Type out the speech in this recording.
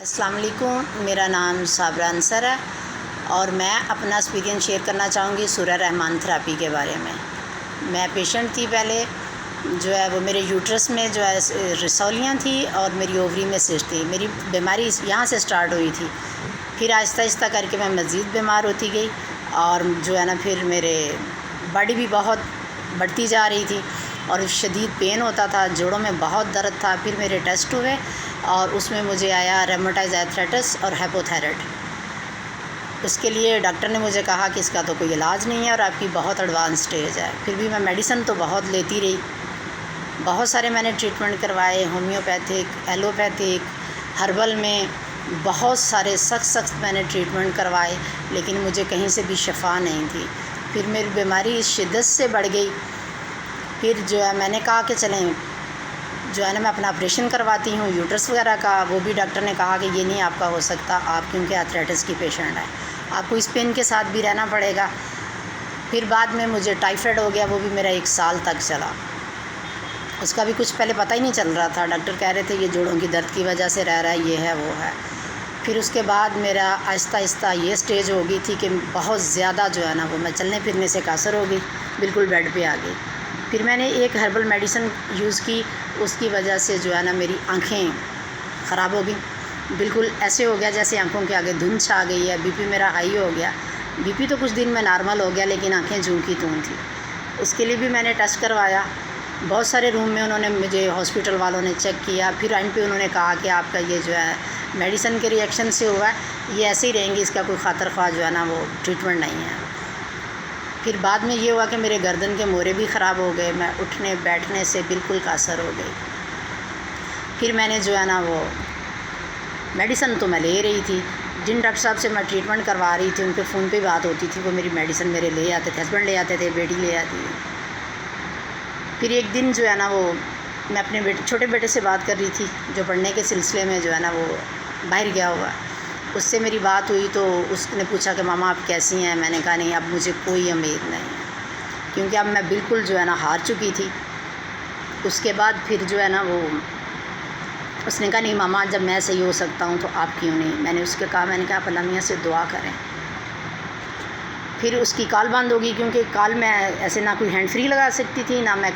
अस्सलाम वालेकुम, मेरा नाम साबरा अंसर है और मैं अपना एक्सपीरियंस शेयर करना चाहूँगी सूरह रहमान थेरेपी के बारे में। मैं पेशेंट थी पहले, जो है वो मेरे यूट्रस में जो है रसौलियाँ थी और मेरी ओवरी में सिस्ट थी। मेरी बीमारी यहाँ से स्टार्ट हुई थी, फिर आहिस्ता आहिस्ता करके मैं मज़ीद बीमार होती गई और जो है ना फिर मेरे बॉडी भी बहुत बढ़ती जा रही थी और शदीद पेन होता था, जोड़ों में बहुत दर्द था। फिर मेरे टेस्ट हुए और उसमें मुझे आया रेमेटॉइड आर्थराइटिस और हाइपोथायराइड। उसके लिए डॉक्टर ने मुझे कहा कि इसका तो कोई इलाज नहीं है और आपकी बहुत एडवांस स्टेज है। फिर भी मैं मेडिसिन तो बहुत लेती रही, बहुत सारे मैंने ट्रीटमेंट करवाए, होम्योपैथिक, एलोपैथिक, हर्बल में बहुत सारे सख्त मैंने ट्रीटमेंट करवाए, लेकिन मुझे कहीं से भी शफ़ा नहीं थी। फिर मेरी बीमारी इस शिद्दत से बढ़ गई। फिर जो है मैंने कहा कि चलें जो है ना मैं अपना ऑपरेशन करवाती हूँ यूट्रस वगैरह का। वो भी डॉक्टर ने कहा कि ये नहीं आपका हो सकता, आप क्योंकि आर्थराइटिस की पेशेंट है, आपको इस पेन के साथ भी रहना पड़ेगा। फिर बाद में मुझे टाइफाइड हो गया, वो भी मेरा 1 साल तक चला। उसका भी कुछ पहले पता ही नहीं चल रहा था, डॉक्टर कह रहे थे ये जोड़ों की दर्द की वजह से रह रहा है, ये है वो है। फिर उसके बाद मेरा आहिस्ता आहिस्ता ये स्टेज हो गई थी कि बहुत ज़्यादा जो है ना वो मैं चलने फिरने से कासर हो गई, बिल्कुल बेड पे आ गई। फिर मैंने एक हर्बल मेडिसिन यूज़ की, उसकी वजह से जो है ना मेरी आँखें ख़राब हो गई, बिल्कुल ऐसे हो गया जैसे आँखों के आगे धुंध छा गई है। बीपी मेरा हाई हो गया, बीपी तो कुछ दिन में नॉर्मल हो गया, लेकिन आँखें जूं की त्यों थी। उसके लिए भी मैंने टेस्ट करवाया, बहुत सारे रूम में उन्होंने मुझे हॉस्पिटल वालों ने चेक किया। फिर एंड पे उन्होंने कहा कि आपका ये जो है मेडिसिन के रिएक्शन से हुआ है, ये ऐसे ही रहेंगी, इसका कोई खातर ख्वाह जो है ना वो ट्रीटमेंट नहीं है। फिर बाद में ये हुआ कि मेरे गर्दन के मोरे भी ख़राब हो गए, मैं उठने बैठने से बिल्कुल कासर हो गई। फिर मैंने जो है ना वो मेडिसिन तो मैं ले रही थी, जिन डॉक्टर साहब से मैं ट्रीटमेंट करवा रही थी उनके फ़ोन पे बात होती थी, वो मेरी मेडिसिन मेरे ले आते थे, हस्बैंड ले आते थे, बेटी ले आती थी। फिर एक दिन जो है ना वो मैं अपने छोटे बेटे से बात कर रही थी, जो पढ़ने के सिलसिले में जो है ना वो बाहर गया हुआ। उससे मेरी बात हुई तो उसने पूछा कि मामा आप कैसी हैं। मैंने कहा नहीं, अब मुझे कोई उम्मीद नहीं है, क्योंकि अब मैं बिल्कुल जो है ना हार चुकी थी। उसके बाद फिर जो है ना वो उसने कहा नहीं मामा, जब मैं सही हो सकता हूँ तो आप क्यों नहीं। मैंने कहा आप अल्लाह मियां से दुआ करें। फिर उसकी कॉल बंद हो गई, क्योंकि कॉल मैं ऐसे ना कोई हैंड फ्री लगा सकती थी, ना मैं